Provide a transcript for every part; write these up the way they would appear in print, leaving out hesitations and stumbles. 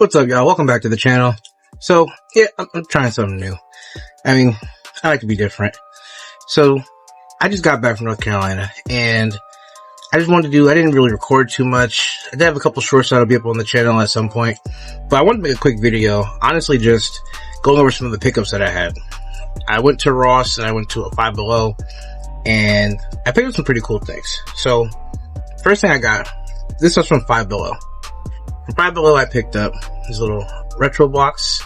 What's up, y'all? Welcome back to the channel. So, yeah, I'm trying something new. I mean, I like to be different. So, I just got back from North Carolina, and I just wanted to I didn't really record too much. I did have a couple shorts that'll be up on the channel at some point, but I wanted to make a quick video, honestly just going over some of the pickups that I had. I went to Ross, and I went to a Five Below, and I picked up some pretty cool things. So, first thing I got, this was from Five Below. From Five Below, I picked up these little retro blocks,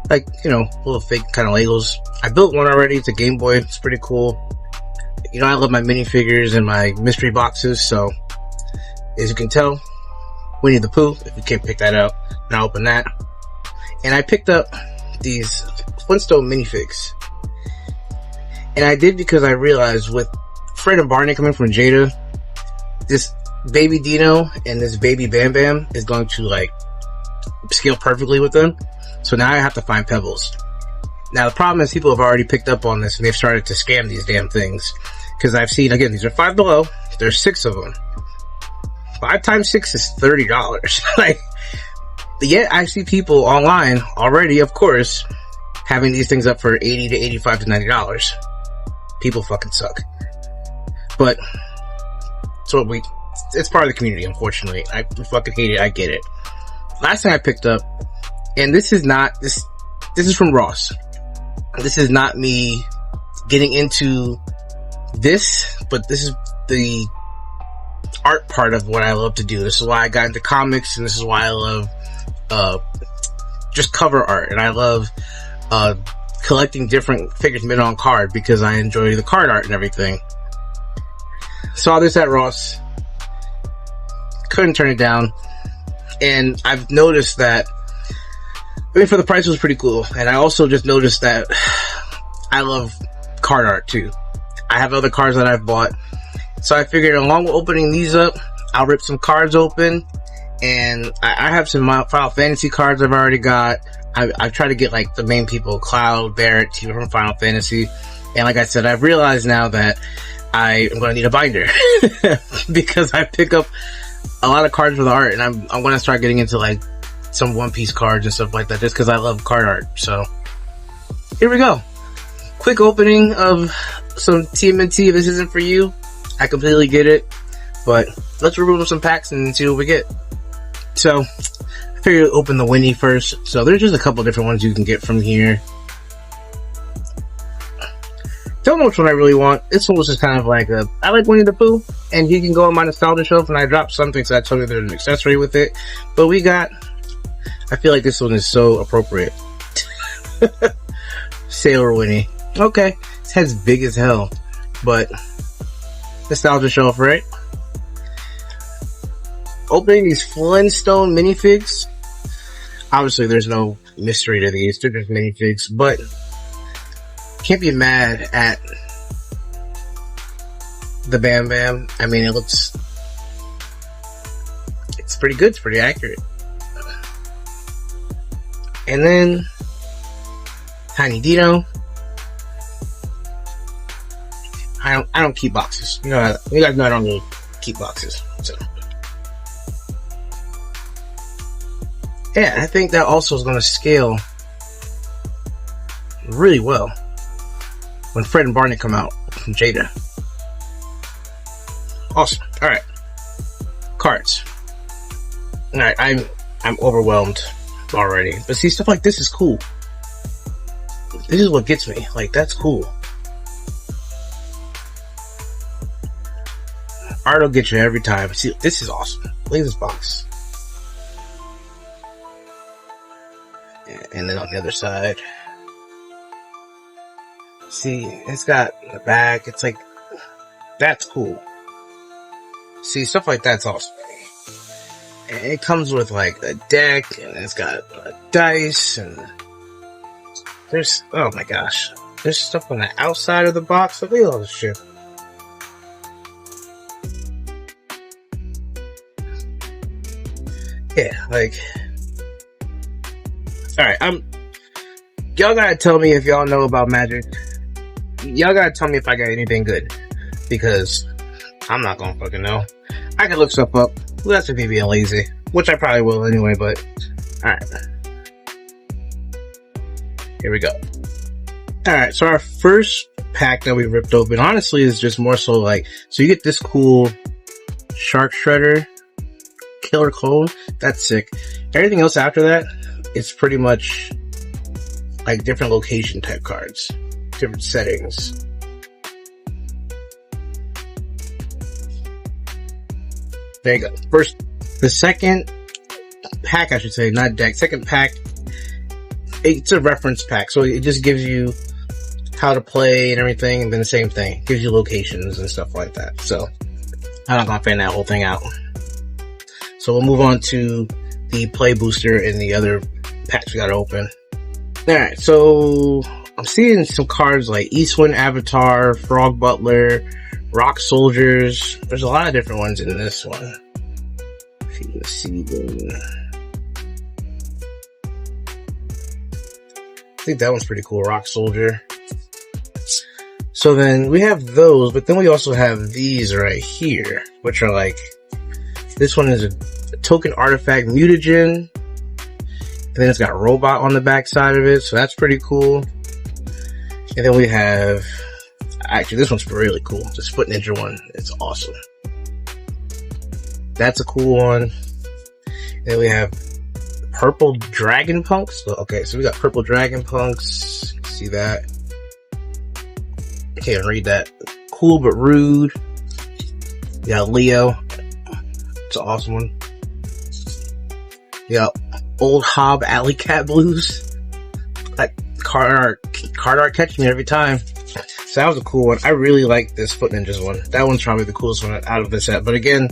like, you know, little fake kind of Legos. I built one already. It's a Game Boy. It's pretty cool. You know, I love my minifigures and my mystery boxes, so as you can tell, Winnie the Pooh, if you can't pick that out, now open that. And I picked up these Flintstone minifigs. And I did because I realized with Fred and Barney coming from Jada, this baby Dino and this baby Bam Bam is going to like scale perfectly with them. So now I have to find Pebbles. Now the problem is people have already picked up on this and they've started to scam these damn things. Cause I've seen, again, these are Five Below. There's 6 of them. 5 times 6 is $30. Like, yet I see people online already, of course, having these things up for $80 to $85 to $90. People fucking suck. But it's part of the community, unfortunately. I fucking hate it. I get it. Last thing I picked up, and this is from Ross. This is not me getting into this, but this is the art part of what I love to do. This is why I got into comics, and this is why I love, just cover art, and I love, collecting different figures made on card because I enjoy the card art and everything. Saw this at Ross. Couldn't turn it down. And I've noticed that, I mean, for the price it was pretty cool. And I also just noticed that I love card art too. I have other cards that I've bought. So I figured along with opening these up, I'll rip some cards open. And I have some Final Fantasy cards I've already got. I've tried to get like the main people, Cloud, Barrett, T from Final Fantasy. And like I said, I've realized now that I am going to need a binder. Because I pick up a lot of cards for the art, and I'm going to start getting into like some One Piece cards and stuff like that just because I love card art. So here we go. Quick opening of some TMNT. If this isn't for you, I completely get it, but let's remove some packs and see what we get. So I figured open the Winnie first. So there's just a couple different ones you can get from here. Don't know which one I really want. This one was just kind of like I like Winnie the Pooh, and he can go on my nostalgia shelf, and I dropped something, so I told you there's an accessory with it. But I feel like this one is so appropriate. Sailor Winnie. Okay, his head's big as hell, but nostalgia shelf, right? Opening these Flintstone minifigs. Obviously, there's no mystery to these. They're just minifigs, but can't be mad at the Bam Bam. I mean, it's pretty good. It's pretty accurate. And then Tiny Dino. I don't keep boxes. You know, you guys know I don't really keep boxes. So yeah, I think that also is going to scale really well when Fred and Barney come out from Jada. Awesome. Alright. Cards. Alright, I'm overwhelmed already. But see, stuff like this is cool. This is what gets me. Like, that's cool. Art will get you every time. See, this is awesome. Look at this box. And then on the other side, see, it's got the back. It's like, that's cool. See, stuff like that's awesome. And it comes with like a deck, and it's got dice, and there's, oh my gosh, there's stuff on the outside of the box. Look at all this shit. Yeah, like, alright, y'all gotta tell me if y'all know about Magic. Y'all gotta tell me if I got anything good, because I'm not gonna fucking know. I can look stuff up. Well, that's if me being lazy, which I probably will anyway, but Alright. Here we go. Alright, so our first pack that we ripped open, honestly, is just more so like, so you get this cool Shark Shredder, Killer Clone, that's sick. Everything else after that, it's pretty much like different location type cards, different settings. There you go. The second pack, I should say, not deck, second pack, it's a reference pack, so it just gives you how to play and everything, and then the same thing, it gives you locations and stuff like that. So I'm not gonna fan that whole thing out. So we'll move on to the play booster and the other packs we gotta open. Alright, so I'm seeing some cards like Eastwind Avatar, Frog Butler, Rock Soldiers. There's a lot of different ones in this one. If you can see them. I think that one's pretty cool, Rock Soldier. So then we have those, but then we also have these right here, which are like, this one is a token artifact mutagen, and then it's got a robot on the back side of it, so that's pretty cool. And then we have, actually this one's really cool, this Foot Ninja one, it's awesome. That's a cool one. And then we have Purple Dragon Punks. Okay, so we got Purple Dragon Punks, see that. Can't read that. Cool but rude. We got Leo. It's an awesome one. We got Old Hob Alley Cat Blues. Like card art catching me every time. So that was a cool one. I really like this Foot Ninjas one. That one's probably the coolest one out of the set. But again,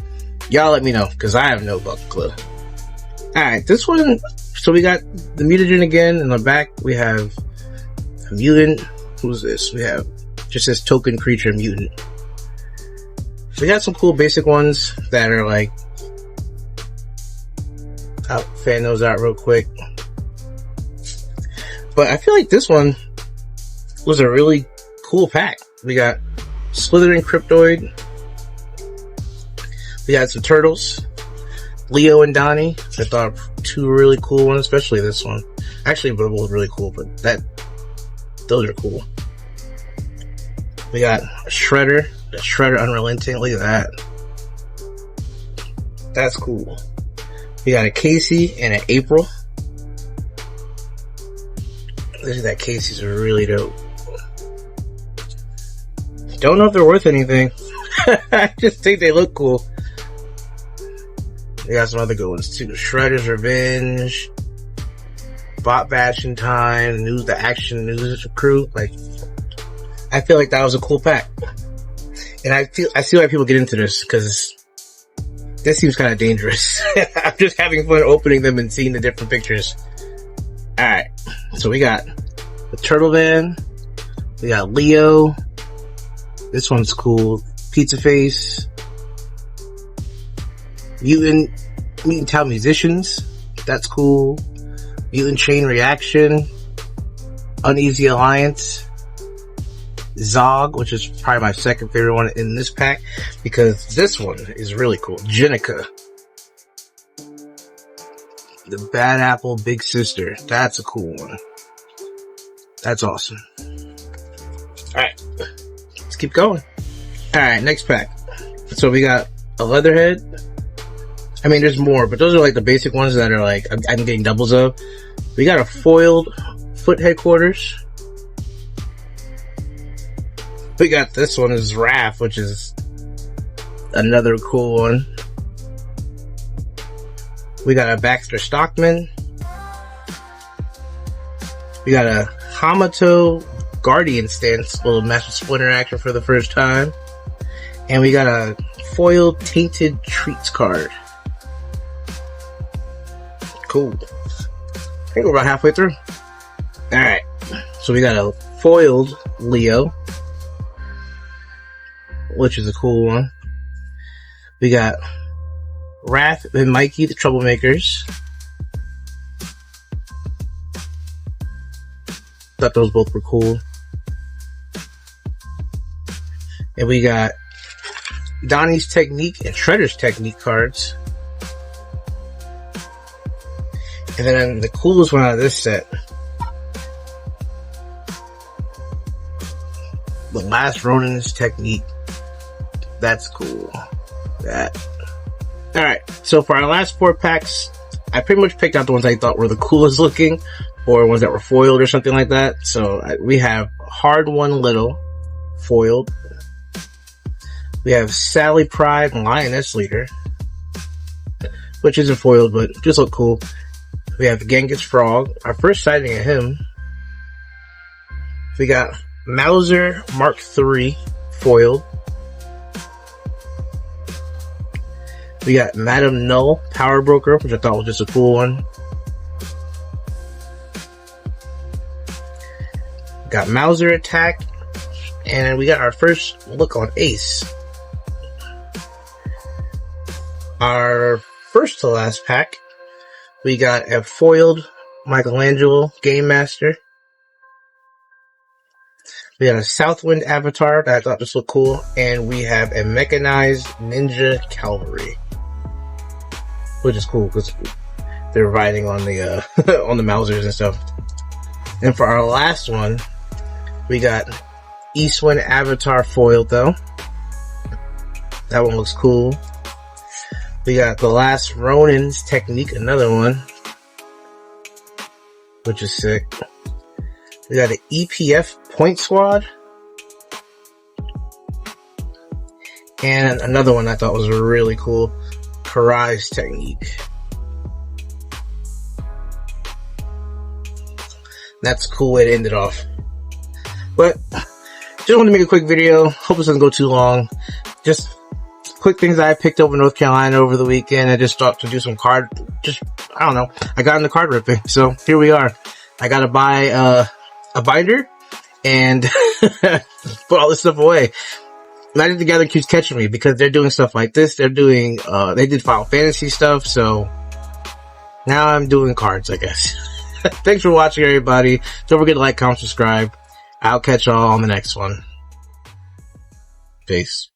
y'all let me know, because I have no fucking clue. Alright, this one, so we got the mutagen again. In the back, we have a mutant. Who's this? We have just this token creature mutant. So we got some cool basic ones that are like, I'll fan those out real quick. But I feel like this one was a really cool pack. We got Slytherin Cryptoid. We got some turtles. Leo and Donnie. I thought two really cool ones, especially this one. Actually, they're both really cool, but those are cool. We got a Shredder. The Shredder Unrelenting. Look at that. That's cool. We got a Casey and an April. Look at that. Casey's are really dope. Don't know if they're worth anything. I just think they look cool. We got some other good ones too. Shredder's Revenge, Bot Bashing Time, the Action News Crew. Like, I feel like that was a cool pack, and I see why people get into this, because this seems kind of dangerous. I'm just having fun opening them and seeing the different pictures. All right, so we got the Turtle Man. We got Leo. This one's cool. Pizza Face. Mutant Town Musicians. That's cool. Mutant Chain Reaction. Uneasy Alliance. Zog, which is probably my second favorite one in this pack, because this one is really cool. Jenica. The Bad Apple Big Sister. That's a cool one. That's awesome. Alright. Let's keep going. Alright, next pack. So we got a Leatherhead. I mean, there's more, but those are like the basic ones that are like, I'm getting doubles of. We got a foiled Foot Headquarters. We got this one is Raph, which is another cool one. We got a Baxter Stockman. We got a Hamato Guardian Stance, little Master Splinter action for the first time. And we got a foiled Tainted Treats card. Cool. I think we're about halfway through. Alright. So we got a foiled Leo, which is a cool one. We got Wrath and Mikey, the Troublemakers. Thought those both were cool. And we got Donnie's Technique and Shredder's Technique cards. And then the coolest one out of this set, the last Ronin's technique. That's cool. Alright, so for our last 4 packs, I pretty much picked out the ones I thought were the coolest looking, or ones that were foiled or something like that. So we have Hard One Little, foiled. We have Sally Pride, Lioness Leader, which isn't foiled, but just look cool. We have Genghis Frog, our first sighting of him. We got Mauser Mark III, foiled. We got Madame Null, Power Broker, which I thought was just a cool one. Got Mauser Attack, and we got our first look on Ace. Our first to last pack, we got a foiled Michelangelo Game Master. We got a Southwind Avatar that I thought just looked cool, and we have a Mechanized Ninja Cavalry, which is cool because they're riding on the on the Mausers and stuff. And for our last one, we got Eastwind Avatar foiled though. That one looks cool. We got the last Ronin's technique, another one, which is sick. We got an EPF Point Squad. And another one I thought was really cool, Karai's technique. That's a cool way to end it off. But just wanted to make a quick video. Hope this doesn't go too long. Just quick things that I picked up in North Carolina over the weekend. I just thought to do some card, I don't know. I got into card ripping. So here we are. I gotta buy, a binder and put all this stuff away. Magic the Gathering keeps catching me because they're doing stuff like this. They're doing, they did Final Fantasy stuff. So now I'm doing cards, I guess. Thanks for watching, everybody. Don't forget to like, comment, subscribe. I'll catch y'all on the next one. Peace.